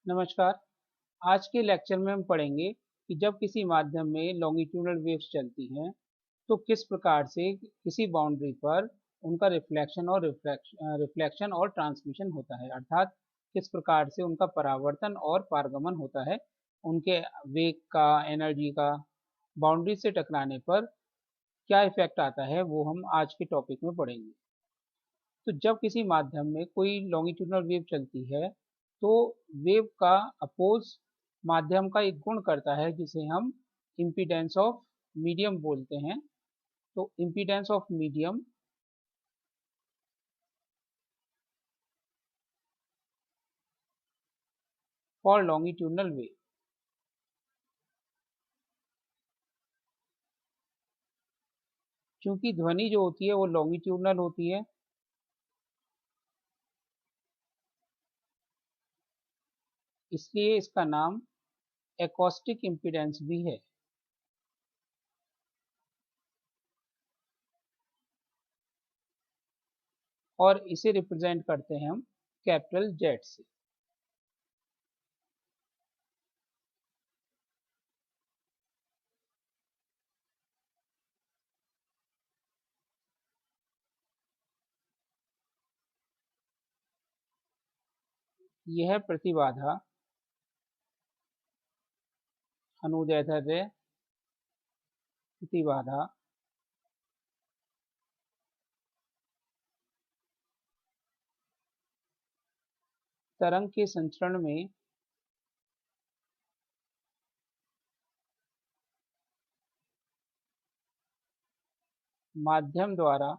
नमस्कार। आज के लेक्चर में हम पढ़ेंगे कि जब किसी माध्यम में लॉन्गिट्यूडनल वेव्स चलती हैं तो किस प्रकार से किसी बाउंड्री पर उनका रिफ्लेक्शन और ट्रांसमिशन होता है, अर्थात किस प्रकार से उनका परावर्तन और पारगमन होता है, उनके वेग का, एनर्जी का बाउंड्री से टकराने पर क्या इफेक्ट आता है, वो हम आज के टॉपिक में पढ़ेंगे। तो जब किसी माध्यम में कोई लॉन्गिट्यूडनल वेव चलती है तो वेव का अपोज माध्यम का एक गुण करता है जिसे हम इम्पीडेंस ऑफ मीडियम बोलते हैं। तो impedance of medium for longitudinal wave. क्योंकि ध्वनि जो होती है वो लॉन्गिट्यूडनल होती है, इसलिए इसका नाम एकॉस्टिक इम्पीडेंस भी है। और इसे रिप्रेजेंट करते हैं हम कैपिटल जेड से। यह प्रतिबाधा, अनुदैर्ध्य, प्रतिबाधा तरंग के संचरण में माध्यम द्वारा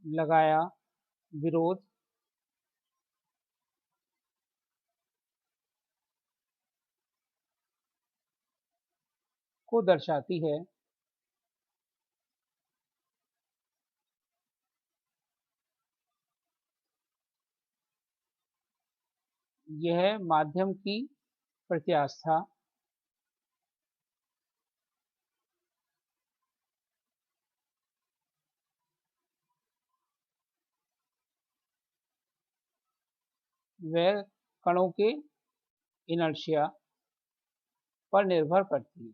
लगाया विरोध को दर्शाती है। यह माध्यम की प्रत्यास्था व कणों के इनर्शिया पर निर्भर करती है।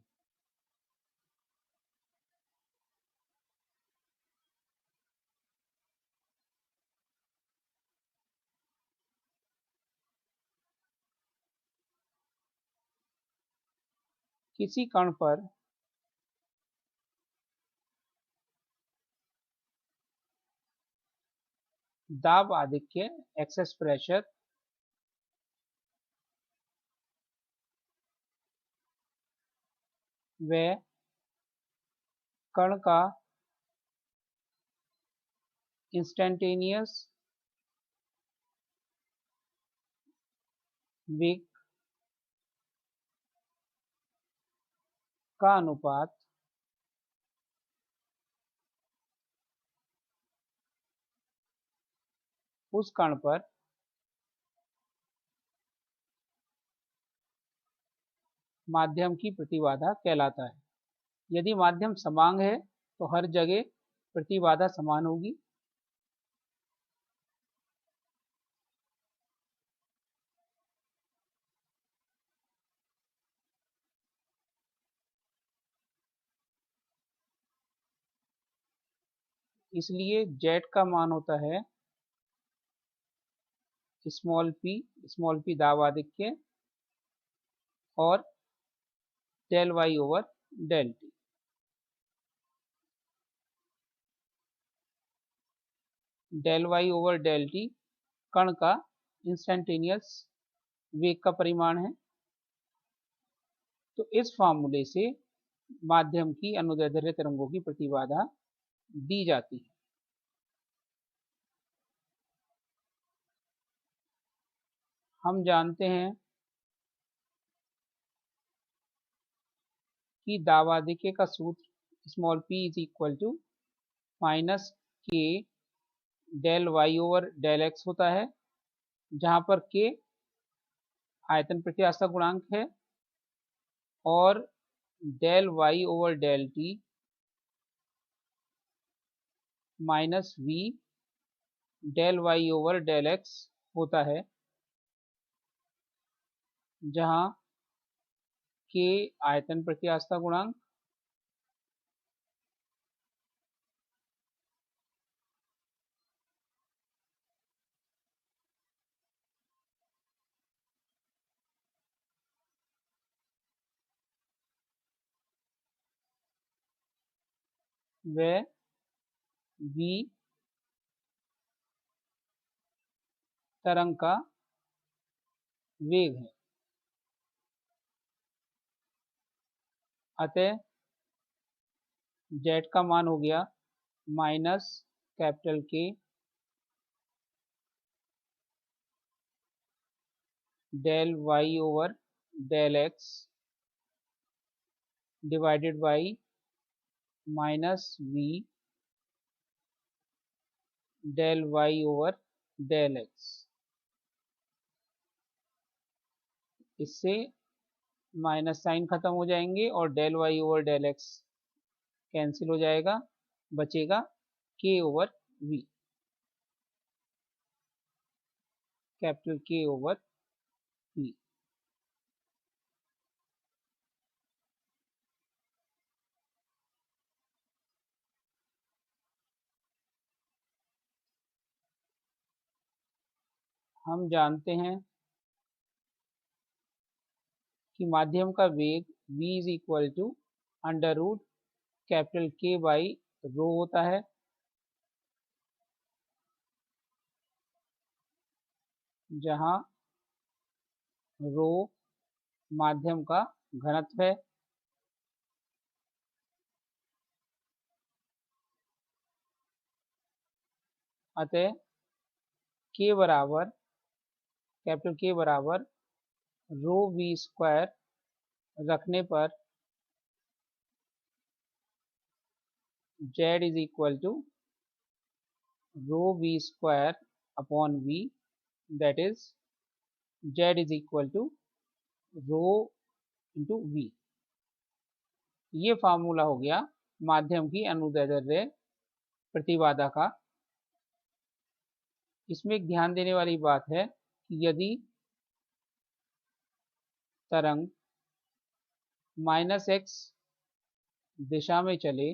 किसी कण पर दाब आधिक्य, एक्सेस प्रेशर, व कण का इंस्टेंटेनियस वेग का अनुपात उस कण पर माध्यम की प्रतिबाधा कहलाता है। यदि माध्यम समांग है तो हर जगह प्रतिबाधा समान होगी। इसलिए जेड का मान होता है स्मॉल पी दाब आधिक्य और del Y over del t. Del Y over del t कण का इंस्टेंटेनियस वेग का परिमाण है। तो इस फार्मूले से माध्यम की अनुदैर्ध्य तरंगों की प्रतिबाधा दी जाती है। हम जानते हैं कि दावादिके का सूत्र small p is equal to minus K del Y over del x होता है, जहां पर k आयतन प्रत्यास्था गुणांक है और del Y over del T minus v del Y over del x होता है, जहाँ के आयतन प्रत्यास्थता गुणांक, व v तरंग का वेग है। अतः z का मान हो गया minus capital K del Y over del x divided by minus v del Y over del x. इससे माइनस साइन खत्म हो जाएंगे और del Y over del x cancel हो जाएगा, बचेगा k over v, capital K over v। हम जानते हैं कि माध्यम का वेग v is equal to under root capital K by rho होता है, जहाँ रो माध्यम का घनत्व है, अतः K बराबर कैपिटल K बराबर रो v स्क्वायर रखने पर z is equal to rho v square upon v, that is z is equal to rho into v। ये फार्मूला हो गया माध्यम की अनुदैर्ध्य प्रतिबाधा का। इसमें एक ध्यान देने वाली बात है कि यदि तरंग माइनस एक्स दिशा में चले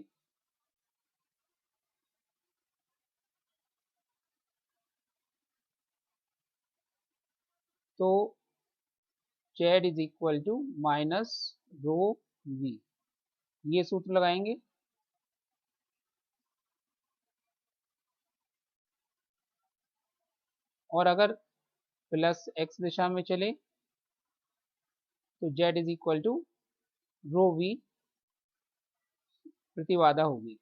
तो z is equal to minus rho v, ये सूत्र लगाएंगे। और अगर प्लस x दिशा में चले तो z is equal to rho v प्रतिबाधा होगी।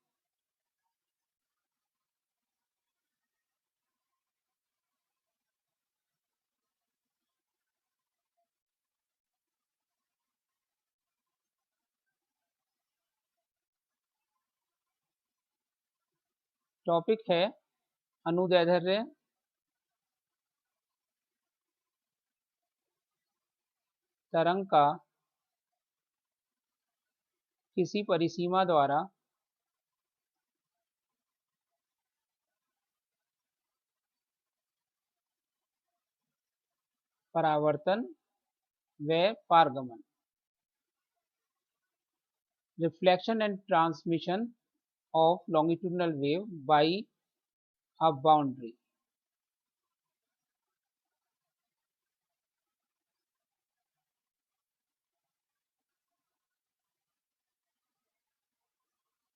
टॉपिक है अनुदैर्ध्य तरंग का किसी परिसीमा द्वारा परावर्तन व पारगमन, reflection and transmission of longitudinal wave by a boundary.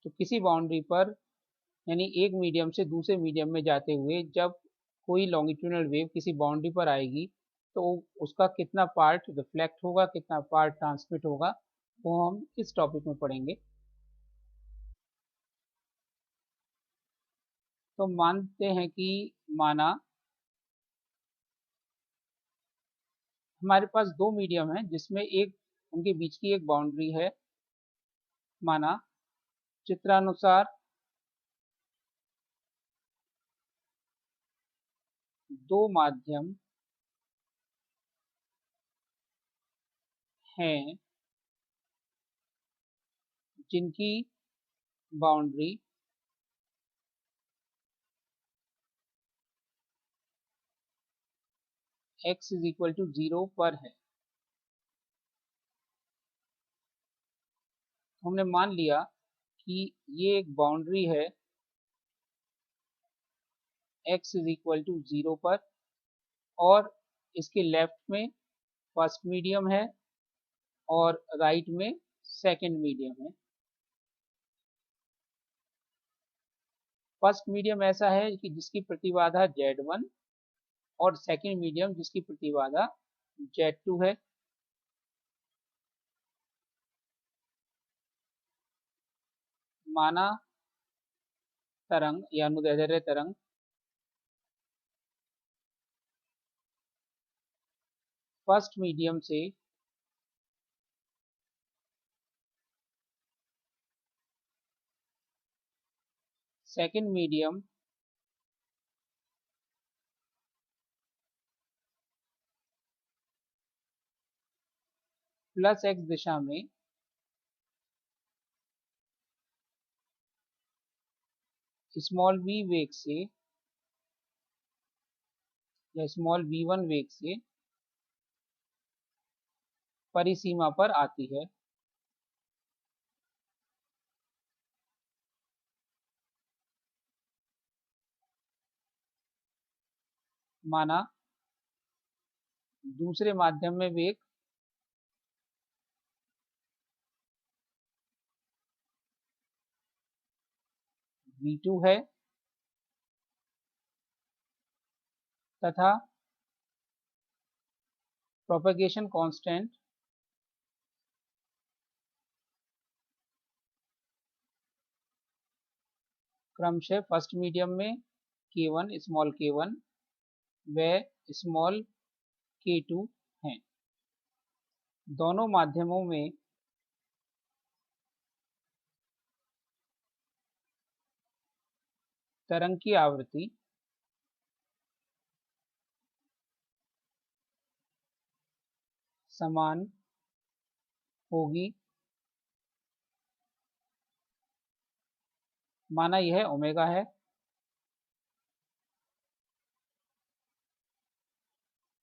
तो किसी बाउंड्री पर यानी एक मीडियम से दूसरे मीडियम में जाते हुए जब कोई लॉन्गिट्यूडिनल वेव किसी बाउंड्री पर आएगी तो उसका कितना पार्ट रिफ्लेक्ट होगा, कितना पार्ट ट्रांसमिट होगा, वो हम इस टॉपिक में पढ़ेंगे। तो मानते हैं कि माना हमारे पास दो मीडियम है जिसमें एक उनके बीच की एक बाउंड्री है। माना चित्रानुसार दो माध्यम हैं जिनकी boundary x is equal to 0 पर है। हमने मान लिया कि ये एक बाउंड्री है x इज इक्वल टू 0 पर, और इसके लेफ्ट में फर्स्ट मीडियम है और राइट में सेकंड मीडियम है। फर्स्ट मीडियम ऐसा है कि जिसकी प्रतिबाधा Z1 और सेकंड मीडियम जिसकी प्रतिबाधा Z2 है। माना तरंग या अनुदैर्ध्य तरंग फर्स्ट मीडियम से सेकंड मीडियम प्लस x दिशा में स्मॉल v वेग से या स्मॉल v1 वेग से परिसीमा पर आती है। माना दूसरे माध्यम में वेग v2 है तथा प्रोपेगेशन कांस्टेंट क्रमशः फर्स्ट मीडियम में k1 स्मॉल k1 व स्मॉल k2 हैं। दोनों माध्यमों में तरंग की आवृत्ति समान होगी। माना यह ओमेगा है।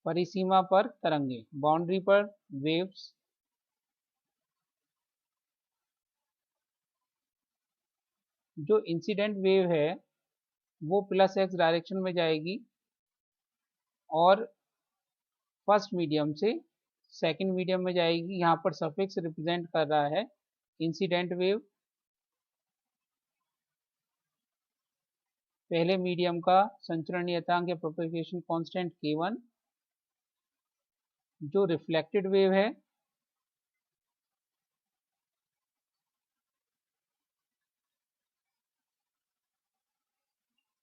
परिसीमा पर तरंगे, बाउंड्री पर वेव्स जो इंसिडेंट वेव है वो प्लस x डायरेक्शन में जाएगी और फर्स्ट मीडियम से सेकंड मीडियम में जाएगी। यहाँ पर सफिक्स रिप्रेजेंट कर रहा है इंसिडेंट वेव। पहले मीडियम का संचरण नियतांक या प्रोपेगेशन कांस्टेंट k1, जो रिफ्लेक्टेड वेव है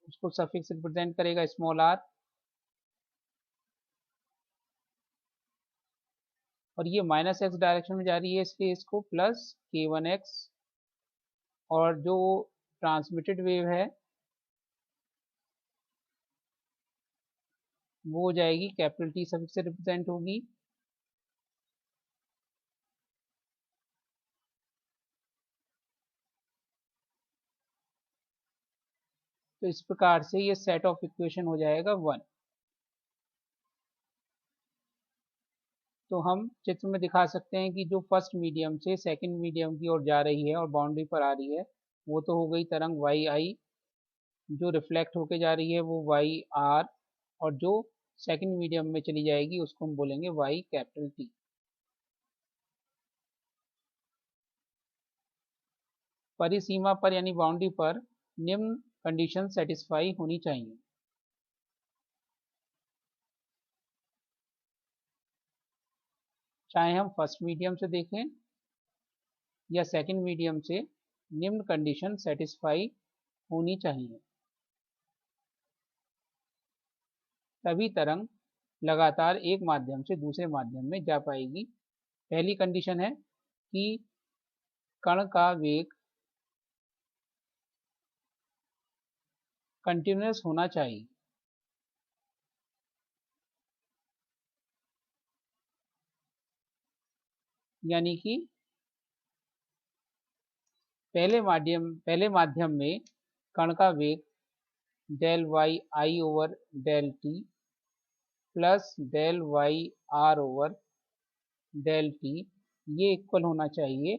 उसको सफिक्स रिप्रेजेंट करेगा स्मॉल r, और ये माइनस x डायरेक्शन में जा रही है इसलिए इसको प्लस k1x, और जो ट्रांसमिटेड वेव है वो हो जाएगी कैपिटल T सफिक्स से रिप्रेजेंट होगी। तो इस प्रकार से ये सेट ऑफ इक्वेशन हो जाएगा 1। तो हम चित्र में दिखा सकते हैं कि जो फर्स्ट मीडियम से सेकंड मीडियम की ओर जा रही है और बाउंड्री पर आ रही है वो तो हो गई तरंग वाई आई, जो रिफ्लेक्ट होके जा रही है वो वाई आर, और जो सेकंड मीडियम में चली जाएगी उसको हम बोलेंगे वाई कैपिटल टी। परिसीमा पर यानी बाउंड्री पर निम्न कंडीशन सेटिस्फाई होनी चाहिए। चाहे हम फर्स्ट मीडियम से देखें या सेकंड मीडियम से, निम्न कंडीशन सेटिस्फाई होनी चाहिए, तभी तरंग लगातार एक माध्यम से दूसरे माध्यम में जा पाएगी। पहली कंडीशन है कि कण का वेग कंटिन्यूअस होना चाहिए, यानी कि पहले माध्यम में कण का वेग del Y I over del t plus del Y are over del t, ये इक्वल होना चाहिए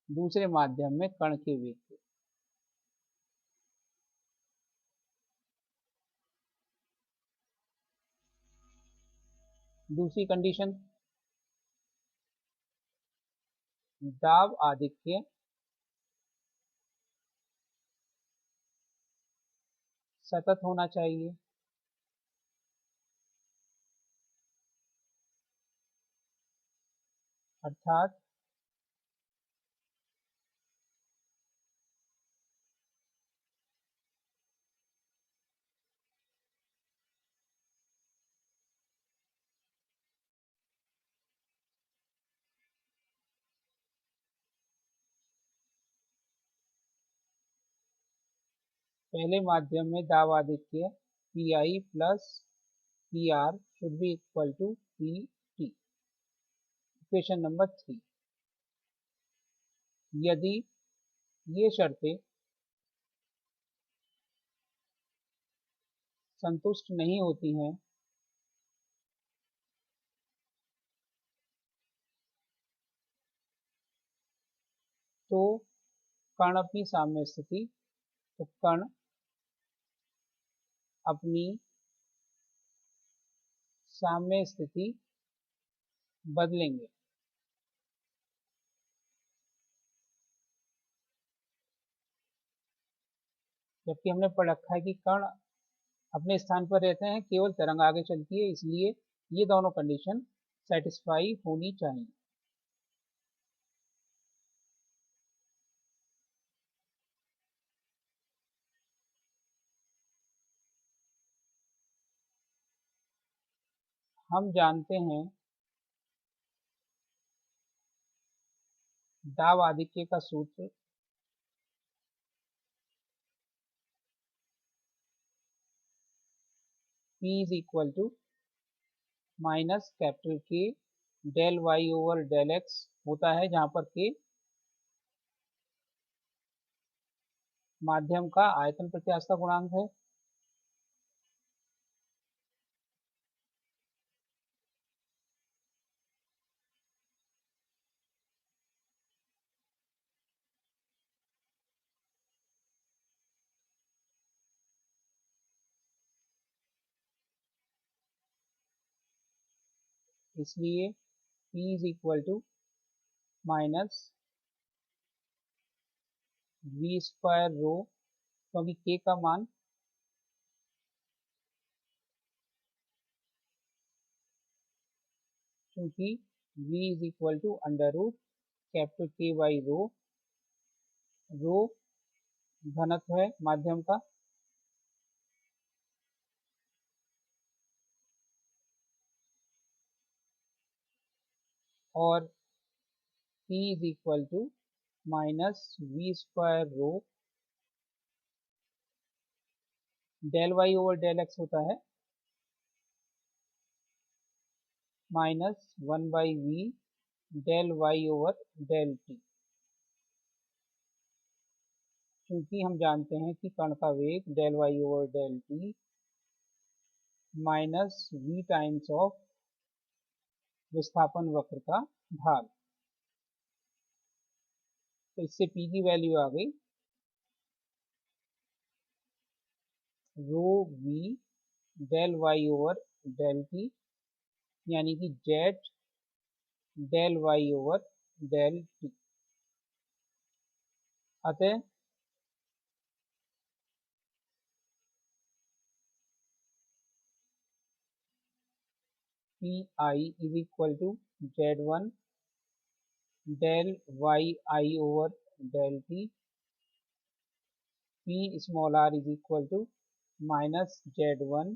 दूसरे माध्यम में कण के वेग के। दूसरी कंडीशन, दाब आधिक्य सतत होना चाहिए। अर्थात पहले माध्यम में दाब आधिक्य P I plus P R should be equal to P T. Equation number 3, यदि ये शर्तें संतुष्ट नहीं होती हैं तो कण अपनी साम्य स्थिति तो कण अपनी साम्य स्थिति बदलेंगे। जबकि हमने पढ़ रखा है कि कण अपने स्थान पर रहते हैं, केवल तरंग आगे चलती है, इसलिए ये दोनों कंडीशन सेटिस्फाई होनी चाहिए। हम जानते हैं दाब आधिक्य का सूत्र P is equal to minus capital K del Y over del x होता है, जहां पर के माध्यम का आयतन प्रत्यास्थता गुणांक है। इसलिए P is equal to minus V square rho, क्योंकि के का मान क्योंकि v is equal to under root capital K by rho, rho घनत्व है माध्यम का, और P is equal to minus V square rho del Y over del x होता है minus 1/v del Y over del T. क्योंकि हम जानते हैं कि कण का वेग del Y over del T minus V times of विस्थापन वक्र का ढाल। तो इससे P की वैल्यू आ गई rho V del Y over del T, यानी कि Z del Y over del T. अतः P I is equal to Z one del Y I over del T, P small R is equal to minus Z one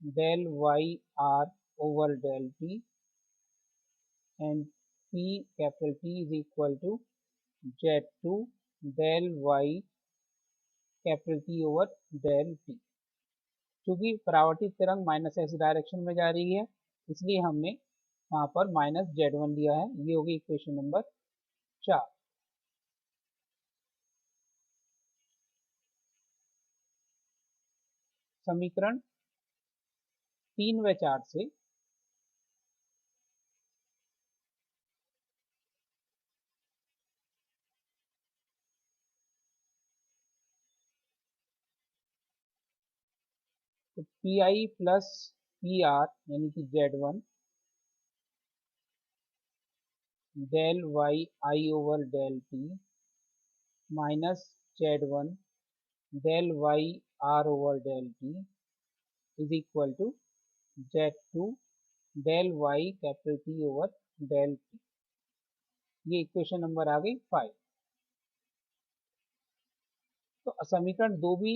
del Y are over del T, and P capital T is equal to Z two del Y capital T over del T. क्योंकि परावर्तित तरंग minus x direction में जा रही है, इसलिए हमने वहां पर माइनस जेड वन दिया है। ये होगी इक्वेशन नंबर 4। समीकरण 3 व 4 से तो पी आई प्लस पी आर यानी कि Z1 del Y I over del T minus Z1 del Y are over del t is equal to Z2 del Y capital T over del t. ये equation number आ गई 5। तो समीकरण 2 भी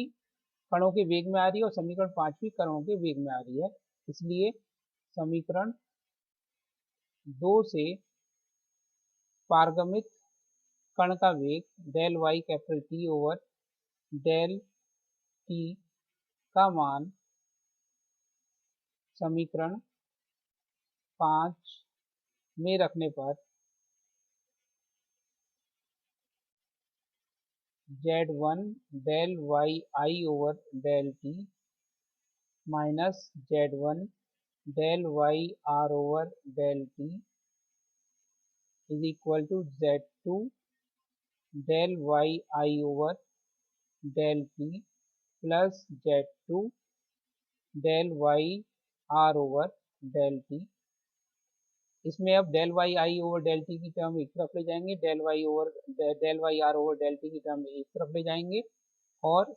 कणों के वेग में आ रही है और समीकरण 5 भी कणों के वेग में आ रही है, इसलिए समीकरण 2 से पारगमित कण का वेग del Y capital T over del t का मान समीकरण 5 में रखने पर Z1 del Y I over del T minus Z1 del Y are over del t is equal to Z2 del Y I over del t plus Z2 del Y are over del t. इसमें अब del Y आई over del T की term एक तरफ ले जाएंगे, del Y are over del T की term एक तरफ ले जाएंगे और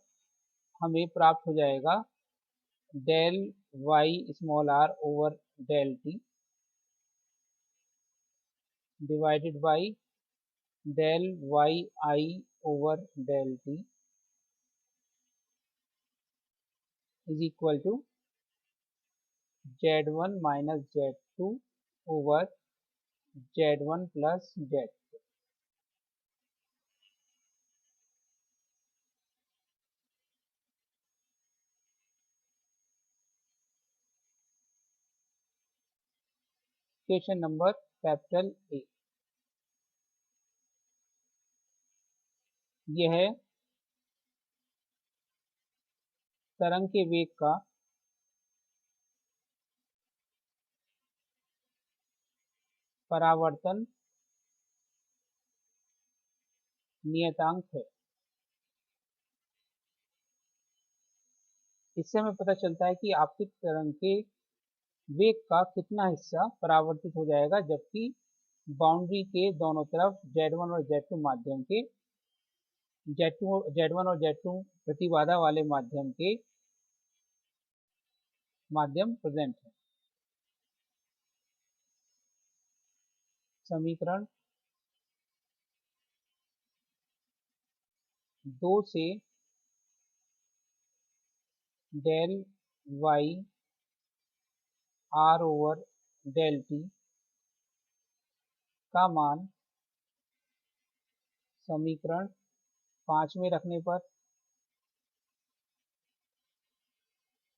हमें प्राप्त हो जाएगा del y small r over del t divided by del Y I over del t is equal to Z1 minus Z2 over Z1 plus Z। Equation number capital A, यह तरंग के वेग का परावर्तन नियतांक है। इससे हमें पता चलता है कि आपतित तरंग के वेग का कितना हिस्सा परावर्तित हो जाएगा, जबकि बाउंड्री के दोनों तरफ Z1 और Z2 माध्यम के Z1 और Z2 प्रतिबाधा वाले माध्यम के माध्यम प्रेजेंट है। समीकरण 2 से del Y are over del t का मान समीकरण 5 में रखने पर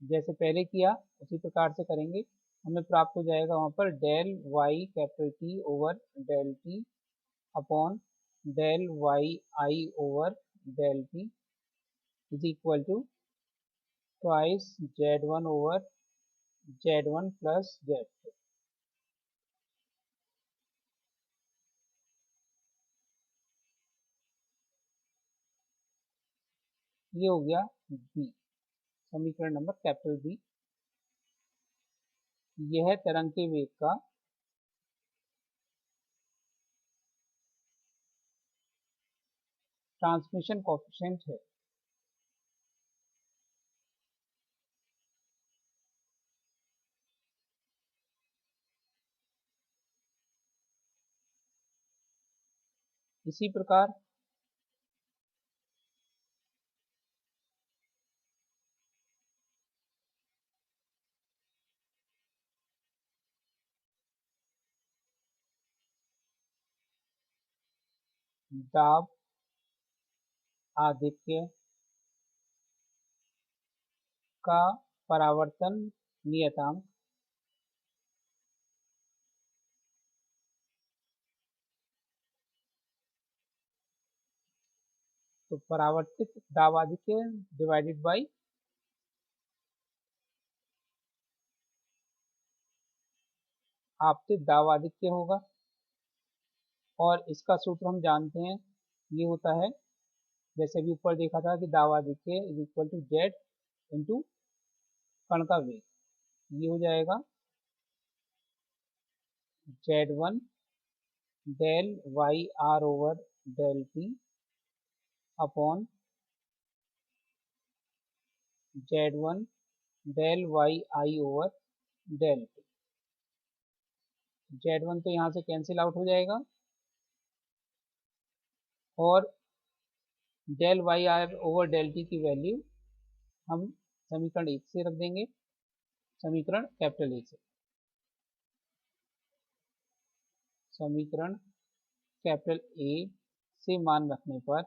जैसे पहले किया उसी प्रकार से करेंगे, हमें प्राप्त हो जाएगा वहाँ पर del Y capital T over del T upon del Y I over del t is equal to twice Z1 over Z1 plus Z2। ये हो गया बी, समीकरण नंबर कैपिटल बी। यह तरंग के वेग का ट्रांसमिशन कोएफिशिएंट है। इसी प्रकार दाब आधिक्य का परावर्तन नियतांक तो परावर्तित दाब आधिक्य डिवाइडेड बाई आपतित दाब आधिक्य होगा, और इसका सूत्र हम जानते हैं, ये होता है जैसे अभी ऊपर देखा था कि दाब आधिक्य is equal to Z into कण का वेग। ये हो जाएगा Z1 del Y are over del T upon Z1 del Y I over del T. Z1 तो यहाँ से कैंसिल आउट हो जाएगा, और del Y are over del T की वैल्यू हम समीकरण 1 से रख देंगे, समीकरण कैपिटल ए से। समीकरण कैपिटल ए से मान रखने पर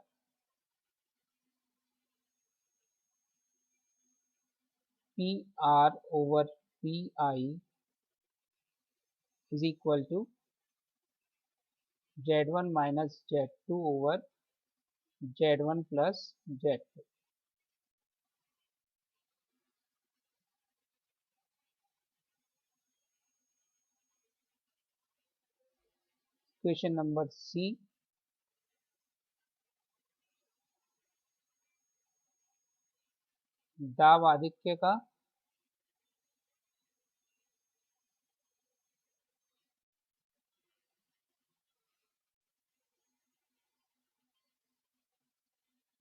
p r over p I is equal to Z1 minus Z2 over Z1 plus Z2। Question number C, दाब आधिक्य का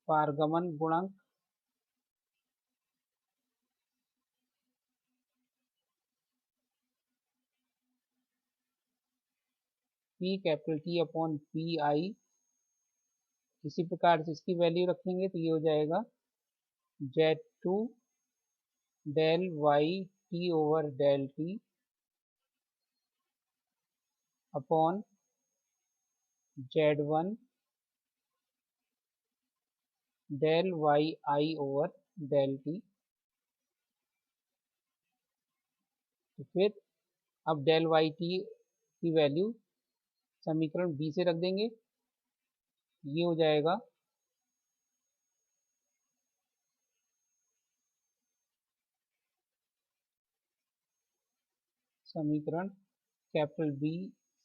पारगमन गुणांक p capital T upon p i, इसी प्रकार से इसकी वैल्यू रखेंगे तो ये हो जाएगा Z2 del Y T over del T upon Z1 del Y आई ओवर डेल टी। तो फिर अब डेल वाई टी की वैल्यू समीकरण बी से रख देंगे, ये हो जाएगा समीकरण कैपिटल बी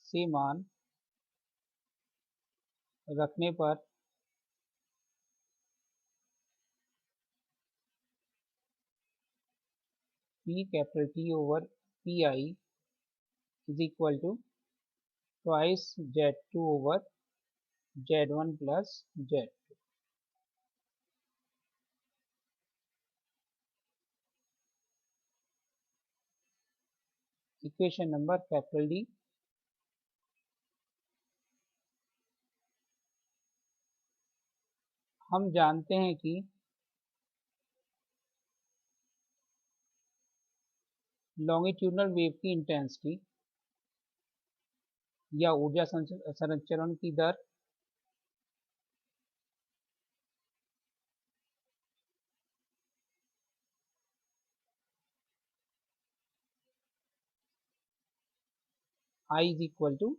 से मान रखने पर p capital T over p I is equal to twice Z2 over Z1 plus Z2। Equation number capital D, हम जानते हैं कि लॉन्गिट्यूडनल वेव की इंटेंसिटी या ऊर्जा संचरण की दर I is equal to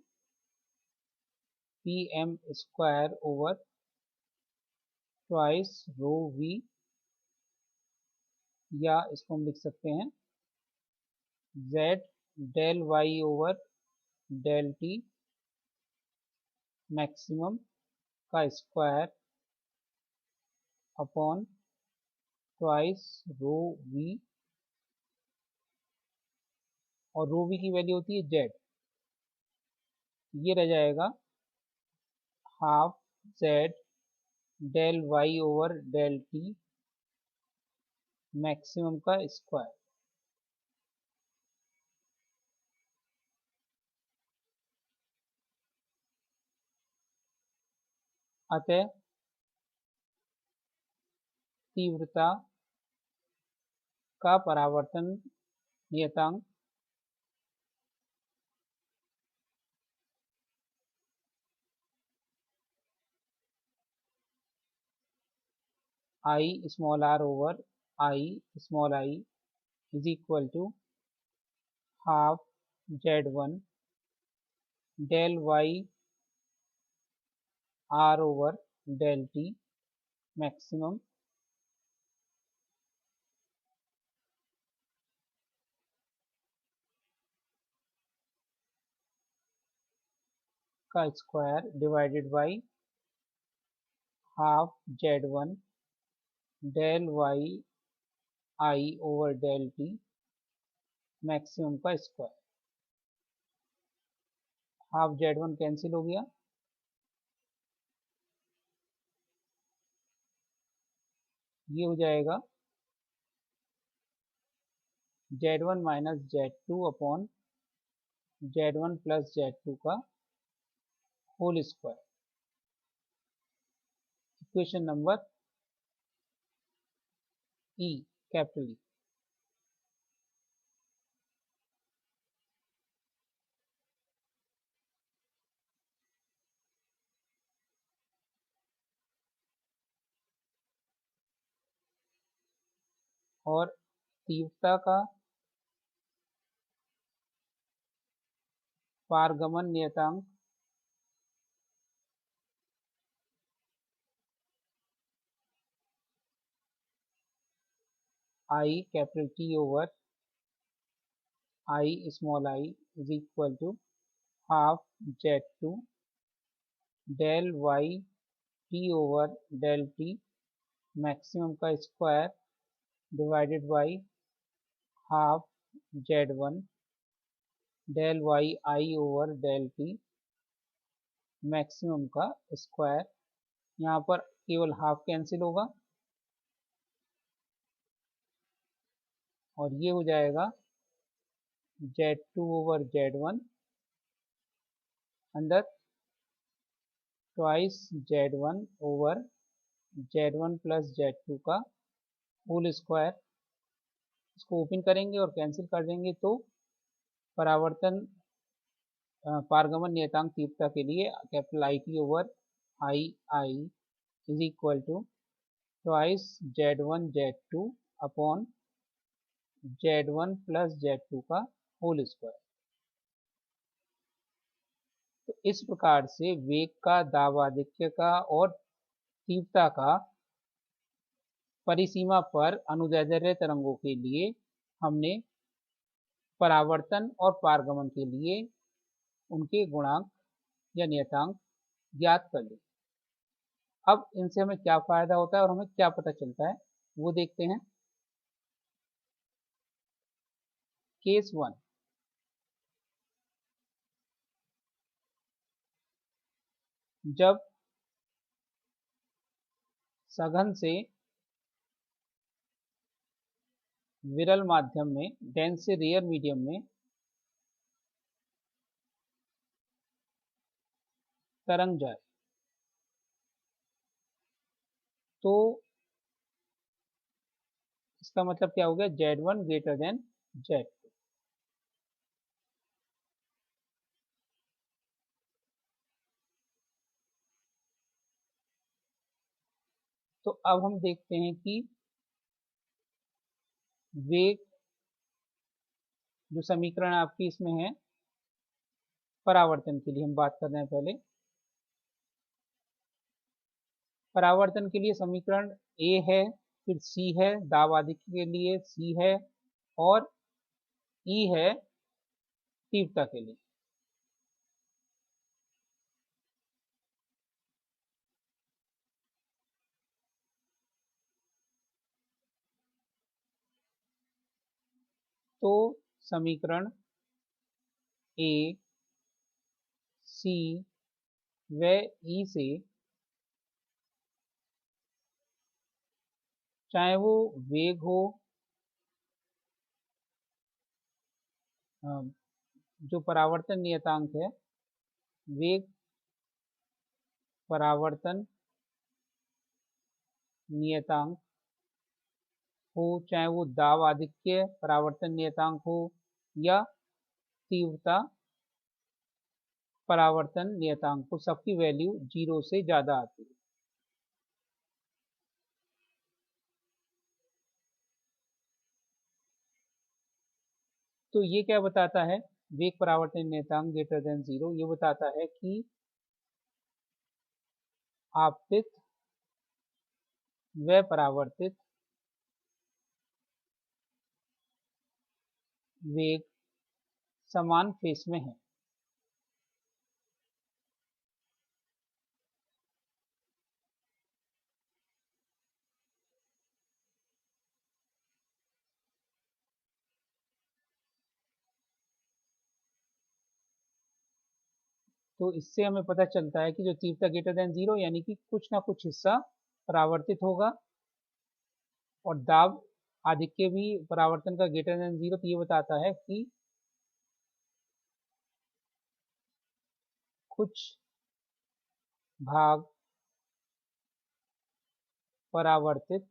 P M square over twice rho V, या इसको हम लिख सकते हैं Z del Y over del T maximum का square upon twice rho V, और रो वी की वैल्यू होती है Z। ये रह जाएगा half Z del Y over del T maximum का स्क्वायर। अतः तीव्रता का परावर्तन नियतांक I small r over I small I is equal to half Z1 del Y are over del T maximum का square divided by half z1 del Y I over del T maximum का square. Half z1 cancel हो गया, ये हो जाएगा z1 minus z2 upon z1 plus z2 का whole square. Equation number E, capital E. और तीव्रता का पारगमन नियतांक I capital T over I small I is equal to half z2 del Y T over del T maximum का square divided by half z1 del Y I over del T maximum का square. यहाँ पर केवल half cancel होगा और ये हो जाएगा z2 ओवर z1 अंदर twice z1 over z1 plus z2 का होल स्क्वायर। इसको ओपन करेंगे और कैंसिल कर देंगे तो परावर्तन पारगमन नियतांक तीव्रता के लिए capital I t over i i is equal to twice z1 z2 upon z1 plus z2 का होल स्क्वायर। तो इस प्रकार से वेग का, दाबाधिक्य का और तीव्रता का परिसीमा पर अनुदैर्ध्य तरंगों के लिए हमने परावर्तन और पारगमन के लिए उनके गुणांक या नियतांक ज्ञात कर लिए। अब इनसे हमें क्या फायदा होता है और हमें क्या पता चलता है वो देखते हैं। केस 1, जब सघन से विरल माध्यम में, डेंस से रेयर मीडियम में तरंग जाए तो इसका मतलब क्या हो गया, z1 ग्रेटर देन z2। तो अब हम देखते हैं कि वेग जो समीकरण आपकी इसमें है परावर्तन के लिए हम बात कर रहे हैं। पहले परावर्तन के लिए समीकरण ए है, फिर सी है, दाब आधिक्य के लिए सी है और ई है तीव्रता के लिए। तो समीकरण ए, सी व ई से चाहे वो वेग हो, जो परावर्तन नियतांक है, वेग परावर्तन नियतांक हो, चाहे वो दाब आधिक्य परावर्तन नियतांक हो या तीव्रता परावर्तन नियतांक हो, सबकी वैल्यू 0 से ज्यादा आती है। तो ये क्या बताता है, वेग परावर्तन नियतांक ग्रेटर देन 0, ये बताता है कि आपतित व परावर्तित वेग समान फेस में है। तो इससे हमें पता चलता है कि जो तीव्रता ग्रेटर देन जीरो यानी कि कुछ ना कुछ हिस्सा परावर्तित होगा, और दाब आधिक्य भी परावर्तन का ग्रेटर देन जीरो, तो ये बताता है कि कुछ भाग परावर्तित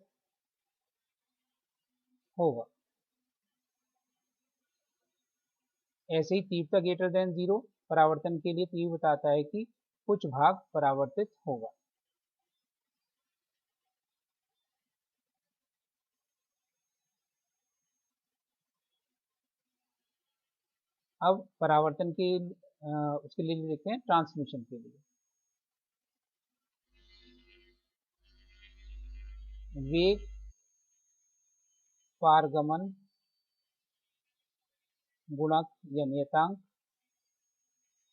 होगा। ऐसे ही तीव्रता ग्रेटर देन जीरो परावर्तन के लिए, तो ये बताता है कि कुछ भाग परावर्तित होगा। अब परावर्तन के उसके लिए देखते हैं ट्रांसमिशन के लिए। वेग पारगमन गुणक या नियतांक,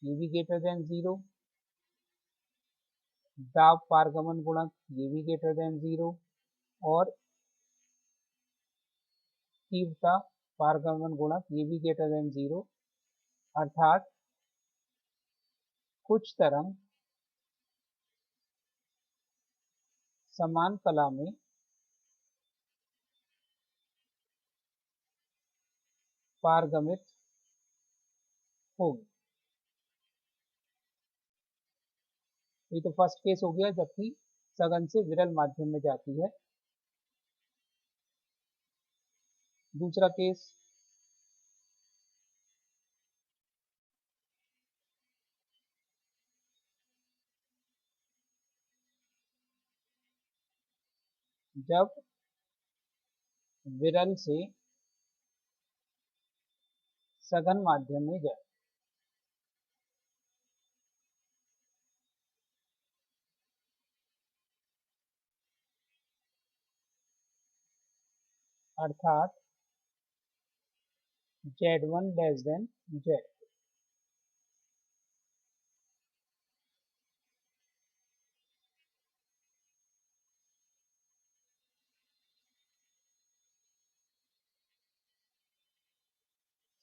ये भी ग्रेटर देन जीरो। दाब पारगमन गुणक, ये भी ग्रेटर देन जीरो। और तीव्रता पारगमन गुणक, ये भी ग्रेटर देन जीरो। अर्थात कुछ तरंग समान कला में पारगमित होगी। ये तो फर्स्ट केस हो गया, जबकि सघन से विरल माध्यम में जाती है। दूसरा केस, जब विरल से सघन माध्यम में जाए। अर्थात Z1 लेस देन Z।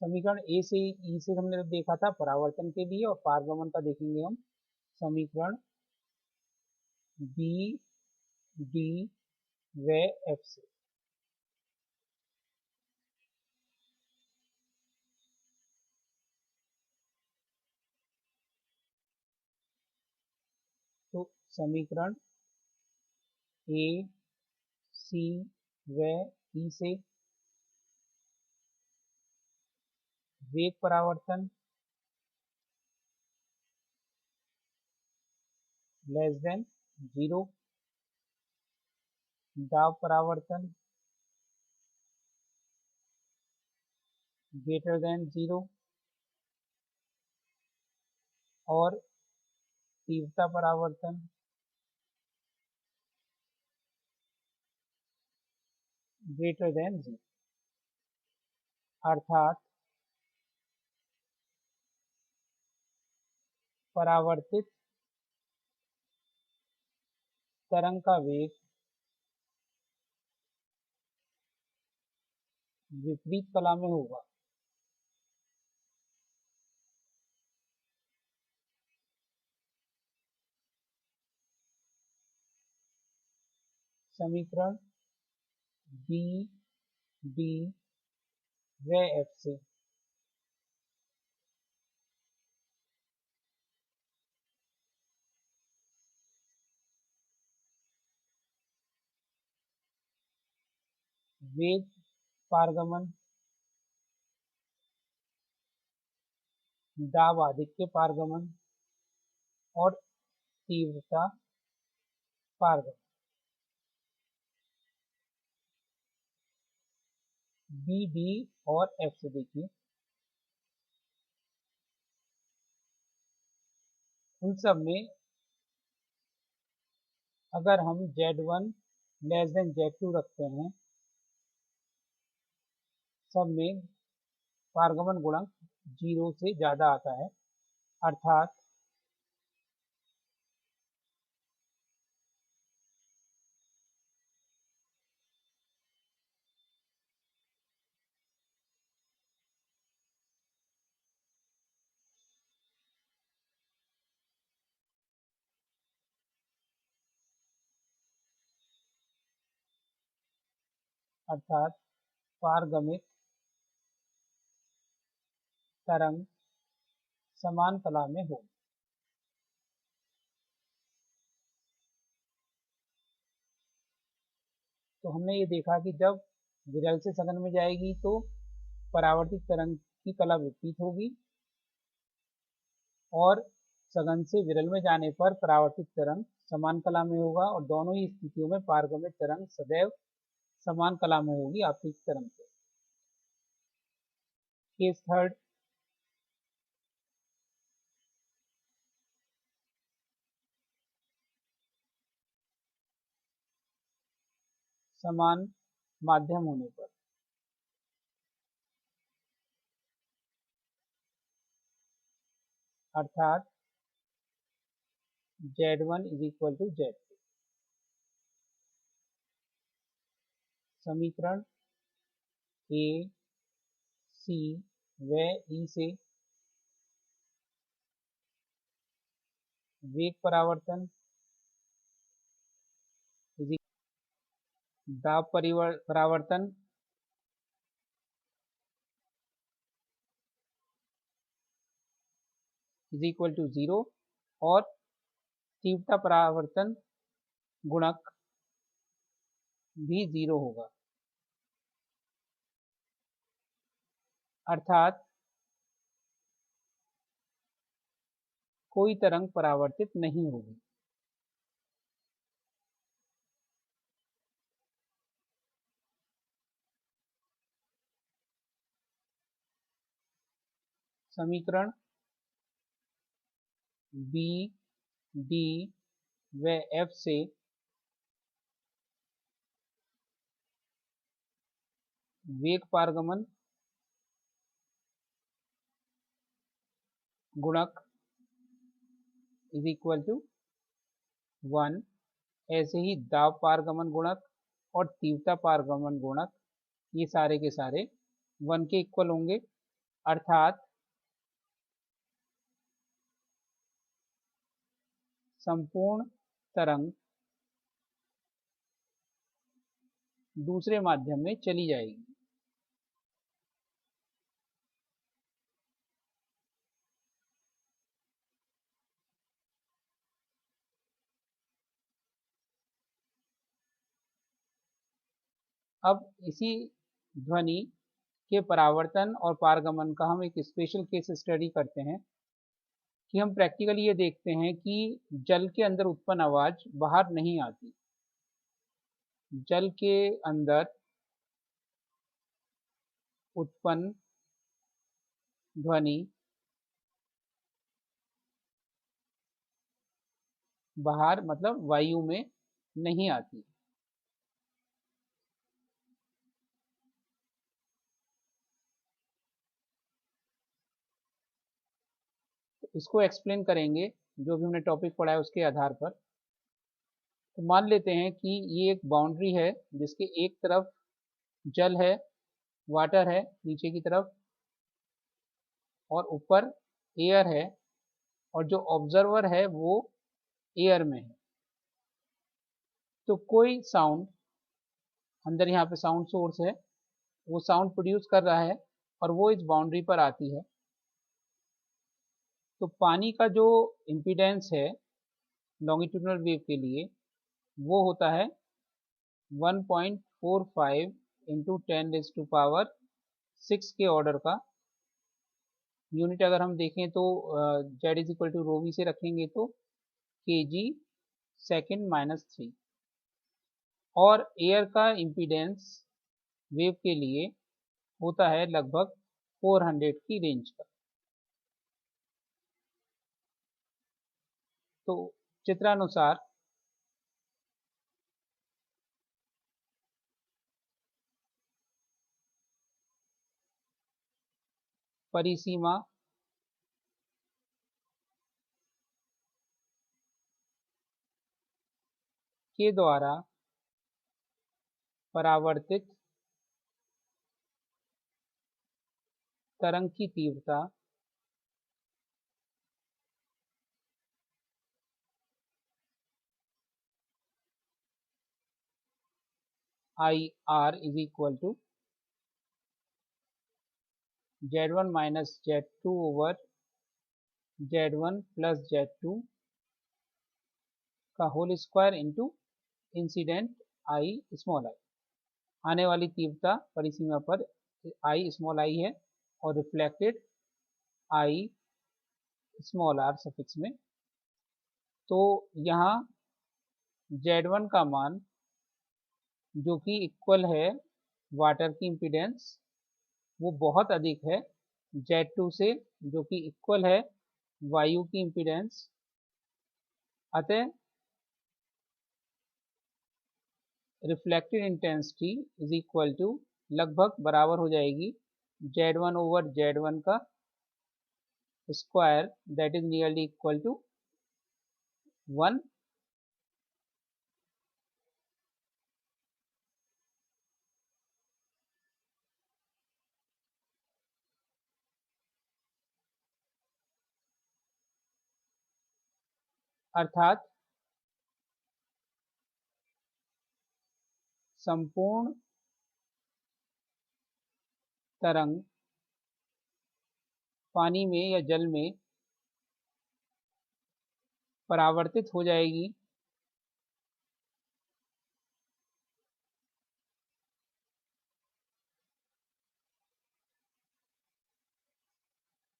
समीकरण ए से ई से हमने देखा था परावर्तन के लिए, और पारगमन का देखेंगे हम समीकरण बी डी व एफ से। तो समीकरण ए सी व ई से वेग परावर्तन लेस देन जीरो, दाब परावर्तन ग्रेटर देन जीरो, और तीव्रता परावर्तन ग्रेटर देन जीरो। अर्थात परावर्तित तरंग का वेग विपरीत कला में होगा। समीकरण बी डी व एफ से वेग पारगमन, दाब आधिक्य पारगमन, और तीव्रता पारगमन, बी डी और एफ से देखिए। उन सब में अगर हम Z1 लेस देन Z2 रखते हैं, सब में पारगमन गुणक जीरो से ज्यादा आता है। अर्थात अर्थात पारगमित तरंग समान कला में हो। तो हमने ये देखा कि जब विरल से सघन में जाएगी तो परावर्तित तरंग की कला विपरीत होगी, और सघन से विरल में जाने पर परावर्तित तरंग समान कला में होगा, और दोनों ही स्थितियों में पारगमित तरंग सदैव समान कला में होगी आपतित तरंग से। केस थर्ड, समान माध्यम होने पर। अर्थात Z1 is equal to Z2। समीकरण ए, सी व ई से वेग परावर्तन दाब परावर्तन इज इक्वल टू 0, और तीव्रता परावर्तन गुणक भी 0 होगा। अर्थात कोई तरंग परावर्तित नहीं होगी। समीकरण बी, डी व एफ से वेग पारगमन गुणक इज इक्वल टू 1, ऐसे ही दाब पारगमन गुणक और तीव्रता पारगमन गुणक ये सारे के सारे 1 के इक्वल होंगे। अर्थात संपूर्ण तरंग दूसरे माध्यम में चली जाएगी। अब इसी ध्वनि के परावर्तन और पारगमन का हम एक स्पेशल केस स्टडी करते हैं कि हम प्रैक्टिकली ये देखते हैं कि जल के अंदर उत्पन्न आवाज बाहर नहीं आती। जल के अंदर उत्पन्न ध्वनि बाहर मतलब वायु में नहीं आती। तो इसको एक्सप्लेन करेंगे जो भी हमने टॉपिक पढ़ा है उसके आधार पर। तो मान लेते हैं कि ये एक बाउंड्री है जिसके एक तरफ जल है, वाटर है नीचे की तरफ, और ऊपर एयर है, और जो ऑब्जर्वर है वो एयर में है। तो कोई साउंड अंदर यहाँ पे साउंड सोर्स है, वो साउंड प्रोड्यूस कर रहा है और वो इस बाउंड्री पर आती है। तो पानी का जो इम्पीडेंस है लॉन्गिट्यूडिनल वेव के लिए वो होता है 1.45 इंटू 10⁻⁶ के ऑर्डर का। यूनिट अगर हम देखें तो z is equal to rho v से रखेंगे तो kg सेकेंड माइनस 3। और एयर का इम्पीडेंस वेव के लिए होता है लगभग 400 की रेंज का। तो चित्रानुसार परिसीमा के द्वारा परावर्तित तरंग की तीव्रता i r is equal to Z1 minus Z2 over Z1 plus Z2 का whole square into incident i small i. आने वाली तीव्रता परिसीमा पर आई स्मॉल आई है और reflected i small r suffix में। तो यहाँ Z1 का मान जो कि इक्वल है वाटर की इम्पीडेंस, वो बहुत अधिक है Z2 से, जो कि इक्वल है वायु की इम्पीडेंस। अतः reflected intensity is equal to लगभग बराबर हो जाएगी Z1 ओवर Z1 का square, that is nearly equal to 1। अर्थात संपूर्ण तरंग पानी में या जल में परावर्तित हो जाएगी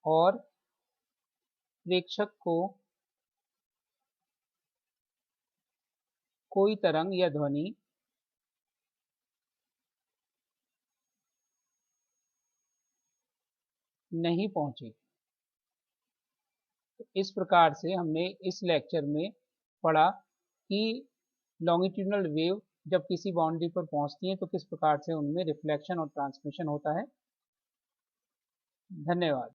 और प्रेक्षक को कोई तरंग या ध्वनि नहीं पहुंची। तो इस प्रकार से हमने इस लेक्चर में पढ़ा कि लॉन्गिट्यूडनल वेव जब किसी बाउंड्री पर पहुंचती है तो किस प्रकार से उनमें रिफ्लेक्शन और ट्रांसमिशन होता है। धन्यवाद।